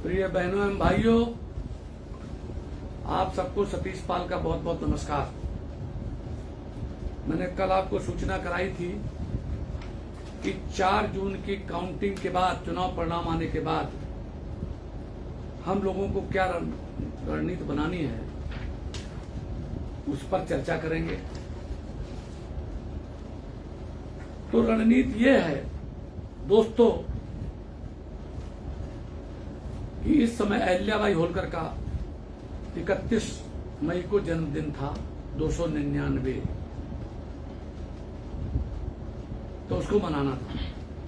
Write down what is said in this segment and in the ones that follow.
प्रिय बहनों एवं भाइयों, आप सबको सतीश पाल का बहुत बहुत नमस्कार। मैंने कल आपको सूचना कराई थी कि 4 जून की काउंटिंग के बाद, चुनाव परिणाम आने के बाद हम लोगों को क्या रणनीति बनानी है, उस पर चर्चा करेंगे। तो रणनीति ये है दोस्तों कि इस समय अहिल्याबाई होलकर का 31 मई को जन्मदिन था, 299, तो उसको मनाना था।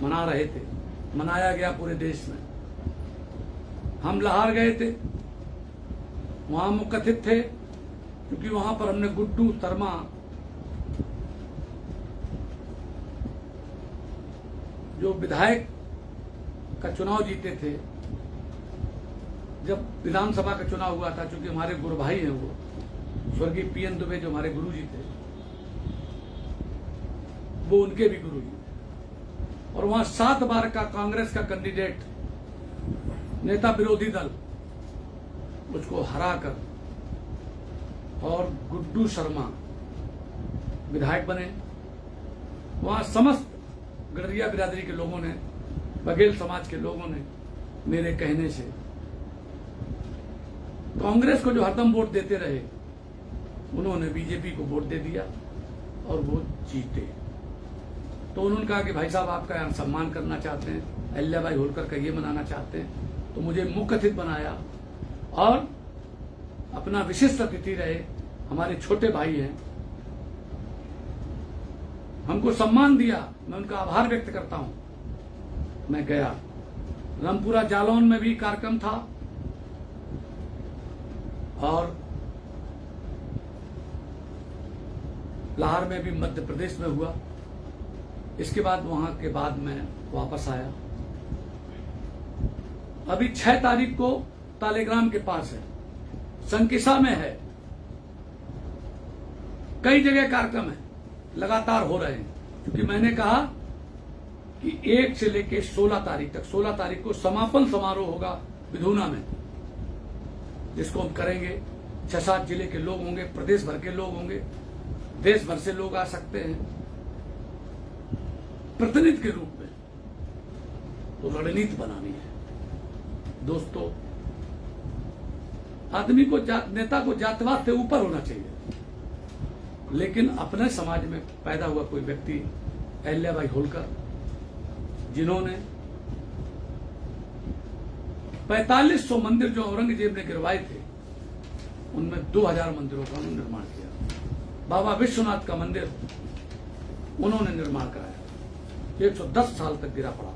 मना रहे थे, मनाया गया पूरे देश में। हम लाहौर गए थे, वहां मुकथित थे क्योंकि वहां पर हमने गुड्डू शर्मा जो विधायक का चुनाव जीते थे, जब विधानसभा का चुनाव हुआ था, चूंकि हमारे गुरु भाई हैं वो स्वर्गीय पीएन दुबे जो हमारे गुरुजी थे, वो उनके भी गुरुजी थे। और वहां 7 बार का कांग्रेस का कैंडिडेट, नेता विरोधी दल, उसको हराकर और गुड्डू शर्मा विधायक बने। वहां समस्त गडरिया बिरादरी के लोगों ने, बघेल समाज के लोगों ने मेरे कहने से कांग्रेस को जो हरदम वोट देते रहे, उन्होंने बीजेपी को वोट दे दिया और वो जीते। तो उन्होंने कहा कि भाई साहब, आपका यहाँ सम्मान करना चाहते हैं, अहिल्याबाई होलकर का ये मनाना चाहते हैं, तो मुझे मुख्य अतिथि बनाया और अपना विशिष्ट अतिथि रहे। हमारे छोटे भाई हैं, हमको सम्मान दिया, मैं उनका आभार व्यक्त करता हूं। मैं गया, रामपुरा जालौन में भी कार्यक्रम था और लाहौर में भी मध्य प्रदेश में हुआ। इसके बाद वहां के बाद मैं वापस आया। अभी 6 तारीख को तालेग्राम के पास है, संकिसा में है, कई जगह कार्यक्रम है, लगातार हो रहे हैं। क्योंकि मैंने कहा कि 1 से लेकर 16 तारीख तक, 16 तारीख को समापन समारोह होगा विधूना में, जिसको हम करेंगे। 6-7 जिले के लोग होंगे, प्रदेश भर के लोग होंगे, देश भर से लोग आ सकते हैं प्रतिनिधि के रूप में। तो रणनीति बनानी है दोस्तों। आदमी को, नेता को जातिवाद से ऊपर होना चाहिए, लेकिन अपने समाज में पैदा हुआ कोई व्यक्ति, अहिल्याबाई होलकर, जिन्होंने 4500 मंदिर जो औरंगजेब ने गिरवाए थे, उनमें 2000 मंदिरों का उन्होंने निर्माण किया। बाबा विश्वनाथ का मंदिर उन्होंने निर्माण कराया, 110 साल तक गिरा पड़ा।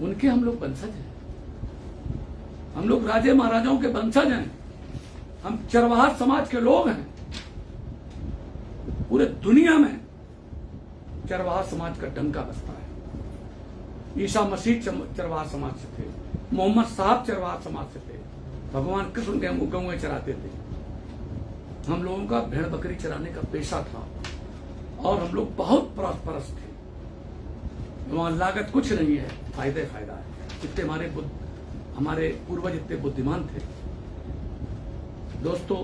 उनके हम लोग वंशज हैं, हम लोग राजे महाराजाओं के वंशज हैं, हम चरवाहा समाज के लोग हैं। पूरे दुनिया में चरवाहा समाज का डंका बजता है। ईसा मसीह चरवाहा समाज से थे, मोहम्मद साहब चरवाहा समाज से थे, भगवान कृष्ण गौएं चराते थे। हम लोगों का भेड़ बकरी चराने का पेशा था और हम लोग बहुत प्रॉस्परस थे। वहां लागत कुछ नहीं है, फायदा है। इतने हमारे पूर्वज इतने बुद्धिमान थे दोस्तों।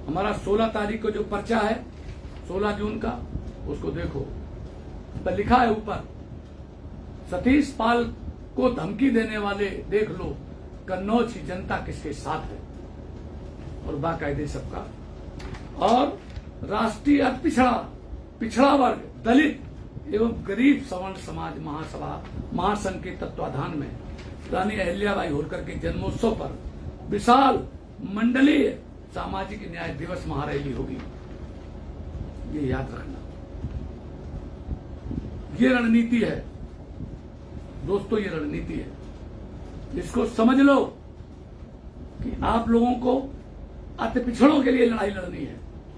हमारा 16 तारीख को जो पर्चा है, 16 जून का, उसको देखो, पर लिखा है ऊपर, सतीश पाल को धमकी देने वाले देख लो, कन्नौज की जनता किसके साथ है, और बाकायदे सबका। और राष्ट्रीय अति पिछड़ा वर्ग, दलित एवं गरीब सवर्ण समाज महासभा महासंघ के तत्वाधान में रानी अहिल्याबाई होलकर के जन्मोत्सव पर विशाल मंडलीय सामाजिक न्याय दिवस महारैली होगी। ये याद रखना, ये रणनीति है दोस्तों, ये रणनीति है। इसको समझ लो कि आप लोगों को अति पिछड़ों के लिए लड़ाई लड़नी है।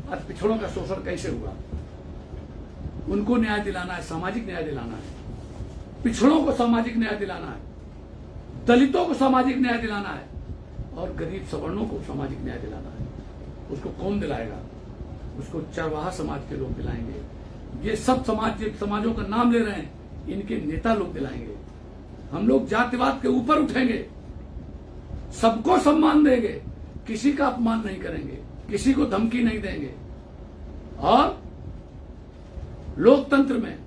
अति पिछड़ों का शोषण कैसे हुआ, उनको न्याय दिलाना है, सामाजिक न्याय दिलाना है। पिछड़ों को सामाजिक न्याय दिलाना है, दलितों को सामाजिक न्याय दिलाना है, और गरीब सवर्णों को सामाजिक न्याय दिलाना है। उसको कौन दिलाएगा? उसको चरवाहा समाज के लोग दिलाएंगे। ये सब समाजों का नाम ले रहे हैं, इनके नेता लोग दिलाएंगे। हम लोग जातिवाद के ऊपर उठेंगे, सबको सम्मान देंगे, किसी का अपमान नहीं करेंगे, किसी को धमकी नहीं देंगे। और लोकतंत्र में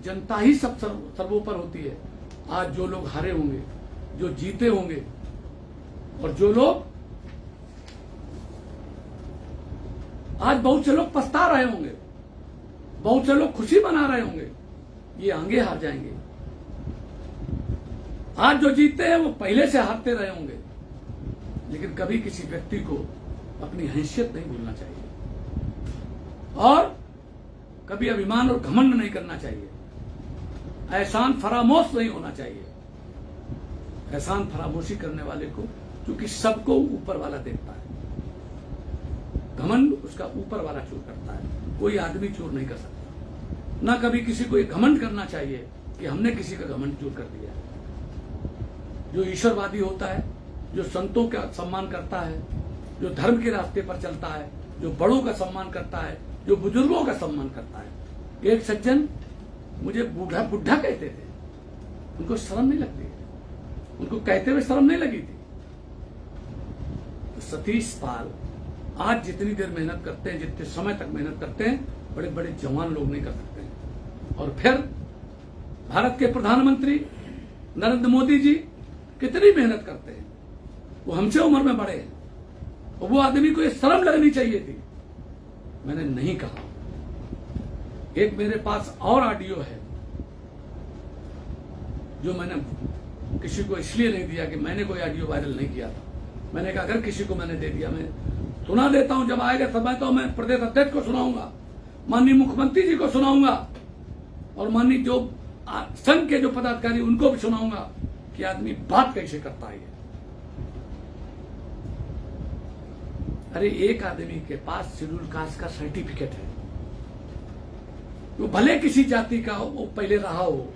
जनता ही सब सर्वोपर होती है। आज जो लोग हारे होंगे, जो जीते होंगे, और जो लोग आज बहुत से लोग पछता रहे होंगे, बहुत से लोग खुशी मना रहे होंगे, ये आगे हार जाएंगे। आज जो जीते हैं वो पहले से हारते रहे होंगे। लेकिन कभी किसी व्यक्ति को अपनी हैसियत नहीं भूलना चाहिए और कभी अभिमान और घमंड नहीं करना चाहिए। एहसान फरामोश नहीं होना चाहिए। एहसान फरामोशी करने वाले को, क्योंकि सबको ऊपर वाला देखता है, घमंड उसका ऊपर वाला चोर करता है, कोई आदमी चोर नहीं कर सकता। ना कभी किसी को एक घमंड करना चाहिए कि हमने किसी का घमंड चोर कर दिया। जो ईश्वरवादी होता है, जो संतों का सम्मान करता है, जो धर्म के रास्ते पर चलता है, जो बड़ों का सम्मान करता है, जो बुजुर्गों का सम्मान करता है। एक सज्जन मुझे बूढ़ा बुढ़ा कहते थे, उनको शर्म नहीं लगती, उनको कहते हुए शर्म नहीं लगी थी। तो सतीश पाल आज जितनी देर मेहनत करते हैं, जितने समय तक मेहनत करते हैं, बड़े बड़े जवान लोग नहीं कर सकते हैं। और फिर भारत के प्रधानमंत्री नरेंद्र मोदी जी कितनी मेहनत करते हैं, वो हमसे उम्र में बड़े हैं, और वो आदमी को ये शर्म लगनी चाहिए थी। मैंने नहीं कहा। एक मेरे पास और ऑडियो है जो मैंने किसी को इसलिए नहीं दिया कि मैंने कोई ऑडियो वायरल नहीं किया था। मैंने कहा अगर किसी को मैंने दे दिया, मैं सुना देता हूं, जब आएगा समय तो मैं प्रदेश अध्यक्ष को सुनाऊंगा, माननीय मुख्यमंत्री जी को सुनाऊंगा, और माननीय जो संघ के जो पदाधिकारी उनको भी सुनाऊंगा कि आदमी बात कैसे करता है। अरे एक आदमी के पास शेड्यूल कास्ट का सर्टिफिकेट है, वो भले किसी जाति का वो पहले रहा हो,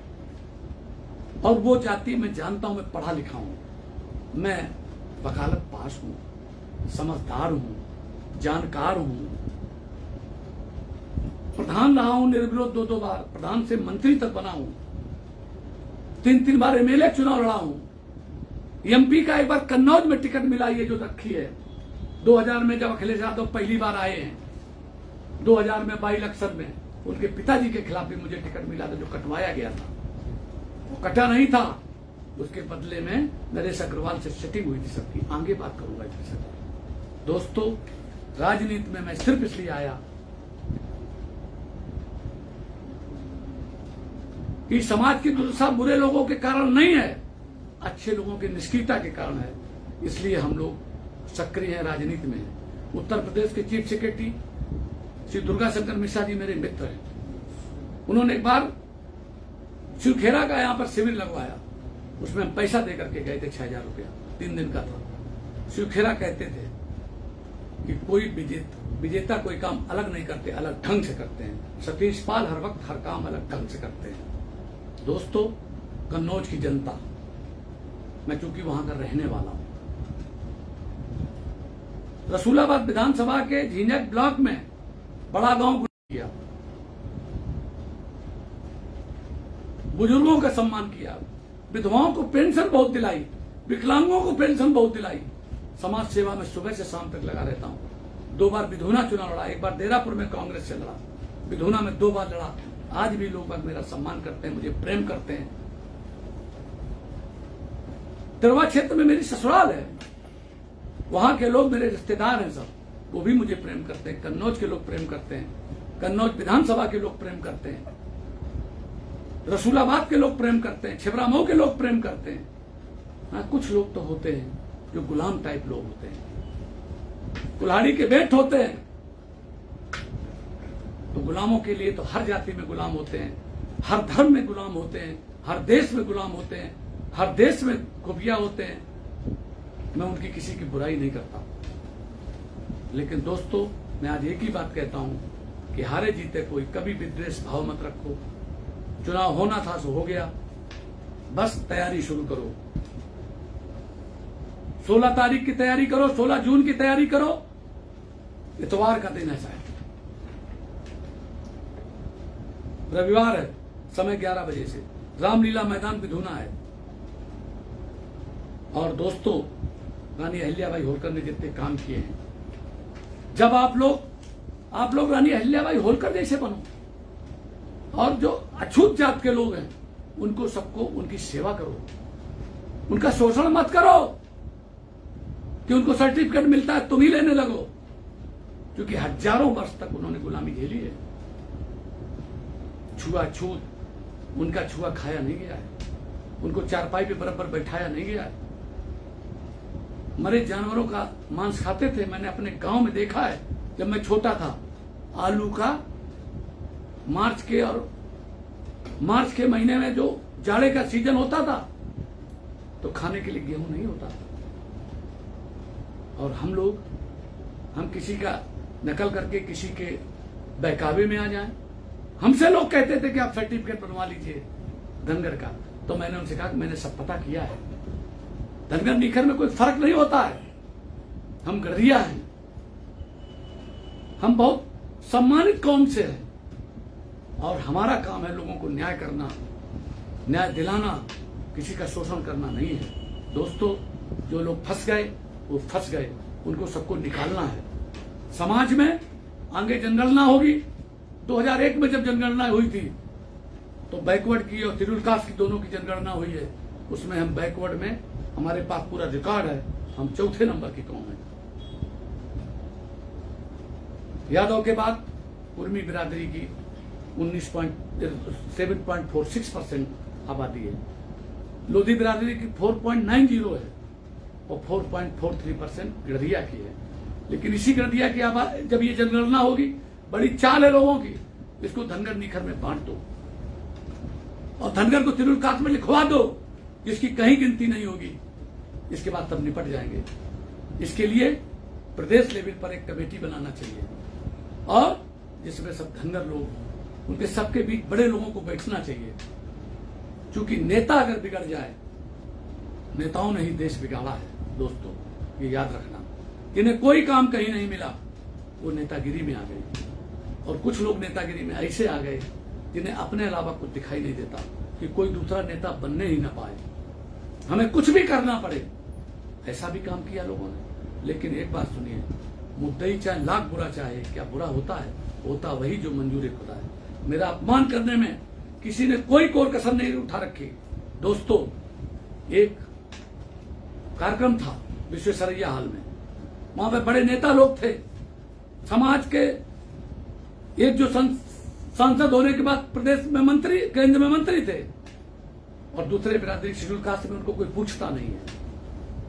और वो जाति मैं जानता हूं, मैं पढ़ा लिखा हूं, मैं वकालत पास हूं, समझदार हूं, जानकार हूं, प्रधान रहा हूं निर्विरोध 2-2 बार, प्रधान से मंत्री तक बना हूं, 3-3 बार एमएलए चुनाव लड़ा हूं, एमपी का एक बार कन्नौज में टिकट मिला, ये जो रखी है 2000 में, जब अखिलेश यादव पहली बार आए हैं 2000 में बाई इलेक्शन में, उनके पिताजी के खिलाफ भी मुझे टिकट मिला था, जो कटवाया गया था, वो कटा नहीं था। उसके बदले में नरेश अग्रवाल से सेटिंग हुई थी सबकी। आगे बात करूंगा इसके साथ। दोस्तों, राजनीति में मैं सिर्फ इसलिए आया कि समाज की दुर्दशा बुरे लोगों के कारण नहीं है, अच्छे लोगों की निष्क्रियता के कारण है। इसलिए हम लोग सक्रिय हैं, राजनीति में हैं। उत्तर प्रदेश के चीफ सेक्रेटरी श्री दुर्गा शंकर मिश्रा जी मेरे मित्र हैं। उन्होंने एक बार शिवखेरा का यहाँ पर शिविर लगवाया, उसमें हम पैसा दे करके गए थे 6000 रुपया, 3 दिन का था। शिवखेरा कहते थे कि कोई विजेता कोई काम अलग नहीं करते, अलग ढंग से करते हैं। सतीश पाल हर वक्त हर काम अलग ढंग से करते हैं। दोस्तों, कन्नौज की जनता, मैं चूंकि वहां का रहने वाला हूं, रसूलाबाद विधानसभा के झींझक ब्लॉक में बड़ा गांव किया, बुजुर्गों का सम्मान किया, विधवाओं को पेंशन बहुत दिलाई, विकलांगों को पेंशन बहुत दिलाई। समाज सेवा में सुबह से शाम तक लगा रहता हूं। 2 बार विधुना चुनाव लड़ा, एक बार देरापुर में कांग्रेस से लड़ा, विधुना में 2 बार लड़ा। आज भी लोग मेरा सम्मान करते हैं, मुझे प्रेम करते हैं। तिरवा क्षेत्र में मेरी ससुराल है, वहां के लोग मेरे रिश्तेदार हैं सब, वो भी मुझे प्रेम करते हैं। कन्नौज के लोग प्रेम करते हैं, कन्नौज विधानसभा के लोग प्रेम करते हैं, रसूलाबाद के लोग प्रेम करते हैं, छिबरामऊ के लोग प्रेम करते हैं। हाँ, कुछ लोग तो होते हैं जो गुलाम टाइप लोग होते हैं, कुल्हाड़ी के बेट होते हैं। तो गुलामों के लिए तो हर जाति में गुलाम होते हैं, हर धर्म में गुलाम होते हैं, हर देश में गुलाम होते हैं, हर देश में खुफिया होते हैं। मैं उनकी किसी की बुराई नहीं करता, लेकिन दोस्तों, मैं आज एक ही बात कहता हूं कि हारे जीते कोई कभी विद्वेष भाव मत रखो। चुनाव होना था सो हो गया, बस तैयारी शुरू करो। 16 तारीख की तैयारी करो, 16 जून की तैयारी करो। इतवार का दिन है शायद, रविवार है, समय 11 बजे से रामलीला मैदान विधुना है। और दोस्तों, रानी अहिल्याबाई होलकर ने जितने काम किए हैं, जब आप लोग रानी अहिल्याबाई होलकर जैसे बनो, और जो अछूत जात के लोग हैं उनको सबको उनकी सेवा करो, उनका शोषण मत करो कि उनको सर्टिफिकेट मिलता है तुम ही लेने लगो, क्योंकि हजारों वर्ष तक उन्होंने गुलामी झेली है। छुआछूत, उनका छुआ खाया नहीं गया है, उनको चारपाई पे बराबर बैठाया नहीं गया है। मरे जानवरों का मांस खाते थे। मैंने अपने गांव में देखा है, जब मैं छोटा था, आलू का मार्च के महीने में जो जाड़े का सीजन होता था तो खाने के लिए गेहूं नहीं होता था, और हम किसी का नकल करके किसी के बहकावे में आ जाएं। हमसे लोग कहते थे कि आप सर्टिफिकेट बनवा लीजिए धनगर का, तो मैंने उनसे कहा कि मैंने सब पता किया है, धनगर नीखर में कोई फर्क नहीं होता है, हम गढ़िया हैं, हम बहुत सम्मानित कौम से हैं, और हमारा काम है लोगों को न्याय करना, न्याय दिलाना, किसी का शोषण करना नहीं है। दोस्तों, जो लोग फंस गए वो फंस गए, उनको सबको निकालना है। समाज में आगे जनगणना होगी। 2001 में जब जनगणना हुई थी तो बैकवर्ड की और शेड्यूल कास्ट की दोनों की जनगणना हुई है, उसमें हम बैकवर्ड में, हमारे पास पूरा रिकॉर्ड है, हम चौथे नंबर की कौम है। यादव के बाद कुर्मी बिरादरी की 7.46% आबादी है, लोधी बिरादरी की 4.90 है, और 4.43% गढ़िया की है। लेकिन इसी गढ़िया की आबादी, जब ये जनगणना होगी, बड़ी चाल है लोगों की, इसको धनगर नीखर में बांट दो और धनगर को शेड्यूल कास्ट में लिखवा दो, जिसकी कहीं गिनती नहीं होगी। इसके बाद तब निपट जाएंगे। इसके लिए प्रदेश लेवल पर एक कमेटी बनाना चाहिए, और जिसमें सब धनगर लोग, उनके सबके बीच बड़े लोगों को बैठना चाहिए, क्योंकि नेता अगर बिगड़ जाए, नेताओं ने ही देश बिगाड़ा है। दोस्तों, ये याद रखना, जिन्हें कोई काम कहीं नहीं मिला वो नेतागिरी में आ गए, और कुछ लोग नेतागिरी में ऐसे आ गए जिन्हें अपने अलावा कुछ दिखाई नहीं देता, कि कोई दूसरा नेता बनने ही ना पाए, हमें कुछ भी करना पड़े। ऐसा भी काम किया लोगों ने। लेकिन एक बात सुनिए, मुद्दई चाहे लाख बुरा चाहे, क्या बुरा होता है? होता वही जो मंजूर खुदा है। मेरा अपमान करने में किसी ने कोई कोर कसर नहीं उठा रखी। दोस्तों, एक कार्यक्रम था विश्वेश्वरैया हॉल में, वहां पे बड़े नेता लोग थे, समाज के एक जो सांसद होने के बाद प्रदेश में मंत्री, केंद्र में मंत्री थे, और दूसरे बिरादरी शेड्यूल कास्ट में उनको कोई पूछता नहीं है।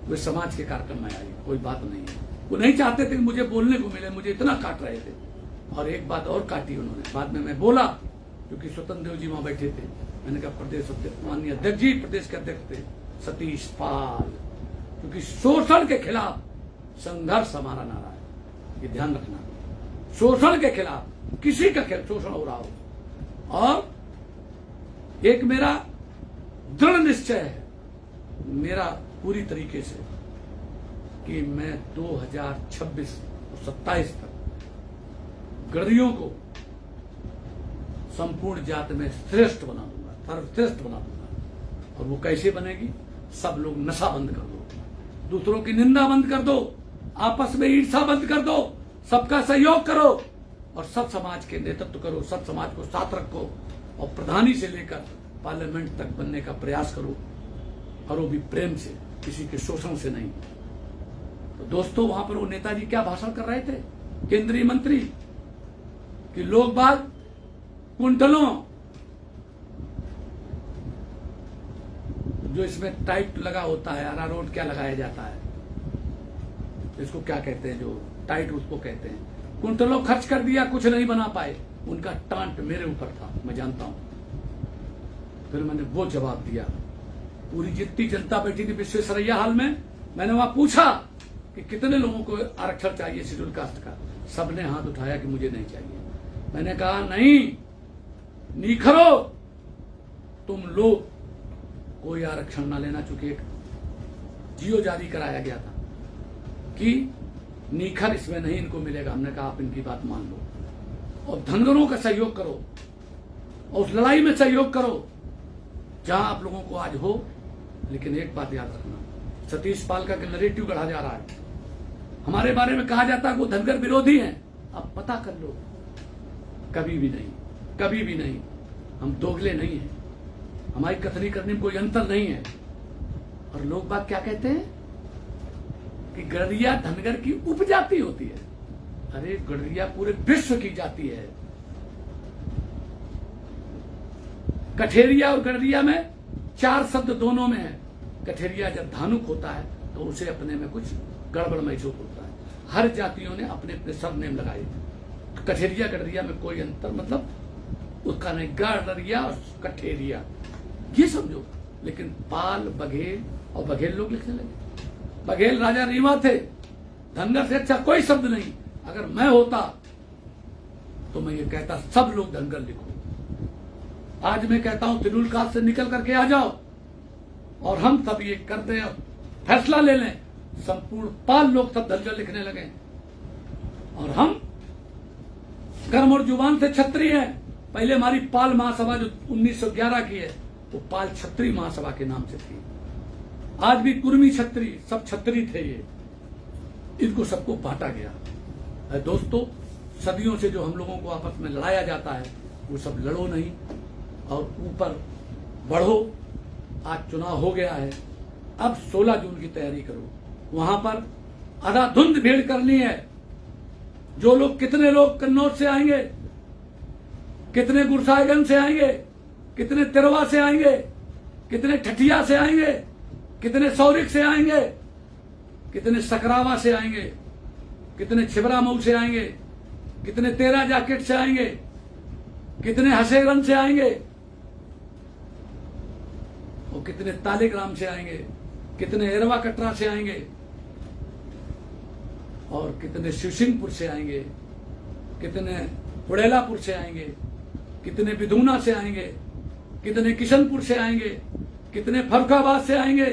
वे समाज के कार्यक्रम में आई, कोई बात नहीं है। वो नहीं चाहते थे कि मुझे बोलने को मिले, मुझे इतना काट रहे थे। और एक बात और काटी उन्होंने, बाद में मैं बोला, क्योंकि स्वतंत्र देव जी वहां बैठे थे। मैंने कहा, प्रदेश माननीय अध्यक्ष जी, प्रदेश के अध्यक्ष थे सतीश पाल, क्योंकि शोषण के खिलाफ संघर्ष हमारा नारा है, ये ध्यान रखना। शोषण के खिलाफ, किसी का शोषण हो रहा हो, और एक मेरा दृढ़ निश्चय है, मेरा पूरी तरीके से, कि मैं 2026 और 27 तक गढ़ियों को संपूर्ण जात में श्रेष्ठ बना दूंगा, सर्वश्रेष्ठ बना दूंगा। और वो कैसे बनेगी? सब लोग नशा बंद कर दो, दूसरों की निंदा बंद कर दो, आपस में ईर्ष्या बंद कर दो, सबका सहयोग करो, और सब समाज के नेतृत्व करो, सब समाज को साथ रखो, और प्रधानी से लेकर पार्लियामेंट तक बनने का प्रयास करो, और वो भी प्रेम से, किसी के शोषण से नहीं। तो दोस्तों, वहां पर वो नेताजी क्या भाषण कर रहे थे, केंद्रीय मंत्री, कि लोग बाग कुंटलों, जो इसमें टाइट लगा होता है, अरारोट क्या लगाया जाता है, इसको क्या कहते हैं, जो टाइट उसको कहते हैं, कुंटलों खर्च कर दिया, कुछ नहीं बना पाए। उनका टांट मेरे ऊपर था, मैं जानता हूं। फिर मैंने वो जवाब दिया। पूरी जितनी जनता बैठी थी विश्वेश्वरैया हॉल में, मैंने वहां पूछा कि कितने लोगों को आरक्षण चाहिए शेड्यूल कास्ट का। सबने हाथ उठाया कि मुझे नहीं चाहिए। मैंने कहा, नहीं, नीखरो, तुम लोग कोई आरक्षण ना लेना, चूंकि एक जियो जारी कराया गया था कि नीखर इसमें नहीं इनको मिलेगा। हमने कहा, आप इनकी बात मान लो और धनगरों का सहयोग करो, और उस लड़ाई में सहयोग करो जहां आप लोगों को आज हो। लेकिन एक बात याद रखना, सतीश पाल का नरेटिव गढ़ा जा रहा है, हमारे बारे में कहा जाता है वो धनगर विरोधी हैं। अब पता कर लो, कभी भी नहीं, कभी भी नहीं। हम दोगले नहीं हैं, हमारी कथनी करने में कोई अंतर नहीं है। और लोग बात क्या कहते हैं कि गडरिया धनगर की उपजाति होती है। अरे गडरिया पूरे विश्व की जाति है। कठेरिया और गडरिया में 4 शब्द दोनों में है। कठेरिया जब धानुक होता है तो उसे अपने में कुछ गड़बड़ महसूस होता है। हर जातियों ने अपने अपने सरनेम लगाए। कठेरिया गडरिया में कोई अंतर मतलब उसका नहीं, गडरिया और कठेरिया ये समझो। लेकिन पाल, बघेल और बघेल लोग लिखने लगे। बघेल राजा रीवा थे, धनगर से अच्छा कोई शब्द नहीं। अगर मैं होता तो मैं ये कहता सब लोग धनगर लिखो। आज मैं कहता हूं तिरुलकाल से निकल करके आ जाओ और हम सब ये कर दें, फैसला ले लें, संपूर्ण पाल लोग सब धनगर लिखने लगे। और हम कर्म और जुबान से क्षत्रिय हैं। पहले हमारी पाल महासभा जो 1911 की है वो पाल क्षत्रिय महासभा के नाम से थी। आज भी कुर्मी क्षत्रिय सब क्षत्रिय थे। ये इनको सबको बांटा गया। दोस्तों, सदियों से जो हम लोगों को आपस में लड़ाया जाता है वो सब लड़ो नहीं और ऊपर बढ़ो। आज चुनाव हो गया है, अब 16 जून की तैयारी करो। वहां पर अंधाधुंध भीड़ करनी है। जो लोग, कितने लोग कन्नौज से आएंगे, कितने गुरसाहिबगंज से आएंगे, कितने तिरवा से आएंगे, कितने ठठिया से आएंगे, कितने सौरिक से आएंगे, कितने सकरावा से आएंगे, कितने छिबरामऊ से आएंगे, कितने तेरा जाकेट से आएंगे, कितने हसेरन से आएंगे और कितने तालेग्राम से आएंगे, कितने एरवा कटरा से आएंगे और कितने शिवसिंहपुर से आएंगे, कितने हुड़ेलापुर से आएंगे, कितने बिधूना से आएंगे, कितने किशनपुर से आएंगे, कितने फरुखाबाद से आएंगे,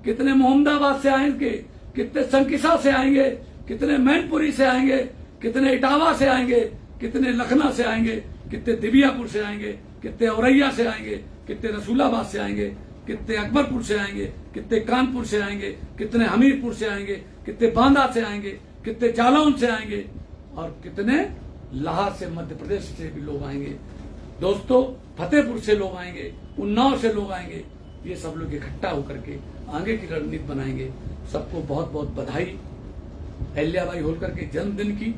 कितने मोहम्मदाबाद से आएंगे, कितने संकिसा से आएंगे, कितने मैनपुरी से आएंगे, कितने इटावा से आएंगे, कितने लखनऊ से आएंगे, कितने दिबियापुर से आएंगे, कितने औरैया से आएंगे, कितने रसूलाबाद से आएंगे, कितने अकबरपुर से आएंगे, कितने कानपुर से आएंगे, कितने हमीरपुर से आएंगे, कितने बांदा से आएंगे, कितने जालौन से आएंगे और कितने लाहौर से, मध्य प्रदेश से भी लोग आएंगे। दोस्तों, फतेहपुर से लोग आएंगे, उन्नाव से लोग आएंगे। ये सब लोग इकट्ठा होकर के आगे की रणनीति बनाएंगे। सबको बहुत बहुत बधाई अहिल्याबाई होलकर के जन्मदिन की।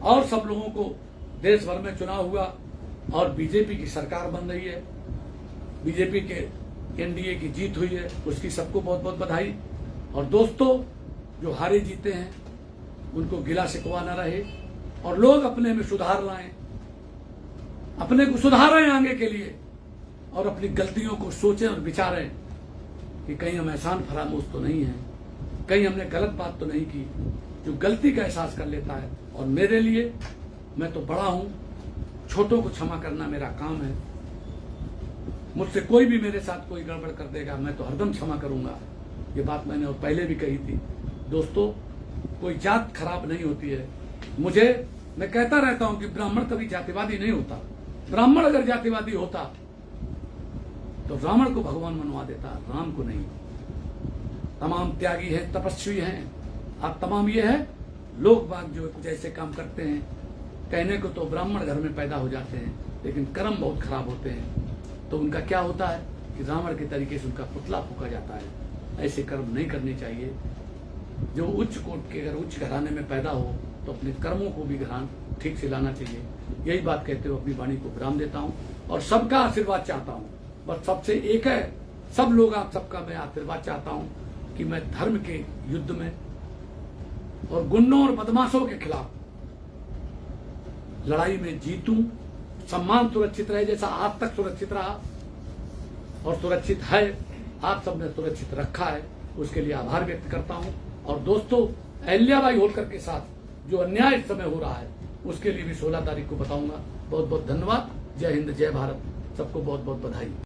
और सब लोगों को, देश भर में चुनाव हुआ और बीजेपी की सरकार बन रही है, बीजेपी के एनडीए की जीत हुई है, उसकी सबको बहुत बहुत बधाई। और दोस्तों, जो हारे जीते हैं उनको गिला शिकवा न रहे और लोग अपने में सुधार लाएं, अपने को सुधारें आगे के लिए और अपनी गलतियों को सोचें और विचारें कि कहीं हम एहसान फरामोश तो नहीं है, कहीं हमने गलत बात तो नहीं की। जो गलती का एहसास कर लेता है, और मेरे लिए, मैं तो बड़ा हूं, छोटों को क्षमा करना मेरा काम है। मुझसे कोई भी मेरे साथ कोई गड़बड़ कर देगा, मैं तो हरदम क्षमा करूंगा। ये बात मैंने और पहले भी कही थी। दोस्तों, कोई जात खराब नहीं होती है। मैं कहता रहता हूं कि ब्राह्मण कभी जातिवादी नहीं होता। ब्राह्मण अगर जातिवादी होता तो रावण को भगवान मनवा देता, राम को नहीं। तमाम त्यागी हैं, तपस्वी हैं। आप तमाम ये है, लोग बाग जो कुछ ऐसे काम करते हैं, कहने को तो ब्राह्मण घर में पैदा हो जाते हैं लेकिन कर्म बहुत खराब होते हैं। तो उनका क्या होता है कि रावण के तरीके से उनका पुतला फूका जाता है। ऐसे कर्म नहीं करने चाहिए। जो उच्च कोट के, अगर उच्च घराने में पैदा हो तो अपने कर्मों को भी घरान ठीक से लाना चाहिए। यही बात कहते हुए अपनी वाणी को विराम देता हूं और सबका आशीर्वाद चाहता हूं। बस सबसे एक है, सब लोग, आप सबका मैं आशीर्वाद चाहता हूं कि मैं धर्म के युद्ध में और गुंडों और बदमाशों के खिलाफ लड़ाई में जीतूं, सम्मान सुरक्षित रहे जैसा आज तक सुरक्षित रहा और सुरक्षित है, आप सबने सुरक्षित रखा है, उसके लिए आभार व्यक्त करता हूं। और दोस्तों, अहिल्याबाई होलकर के साथ जो अन्याय इस समय हो रहा है उसके लिए भी 16 तारीख को बताऊंगा। बहुत बहुत धन्यवाद। जय हिंद, जय भारत। सबको बहुत बहुत बधाई।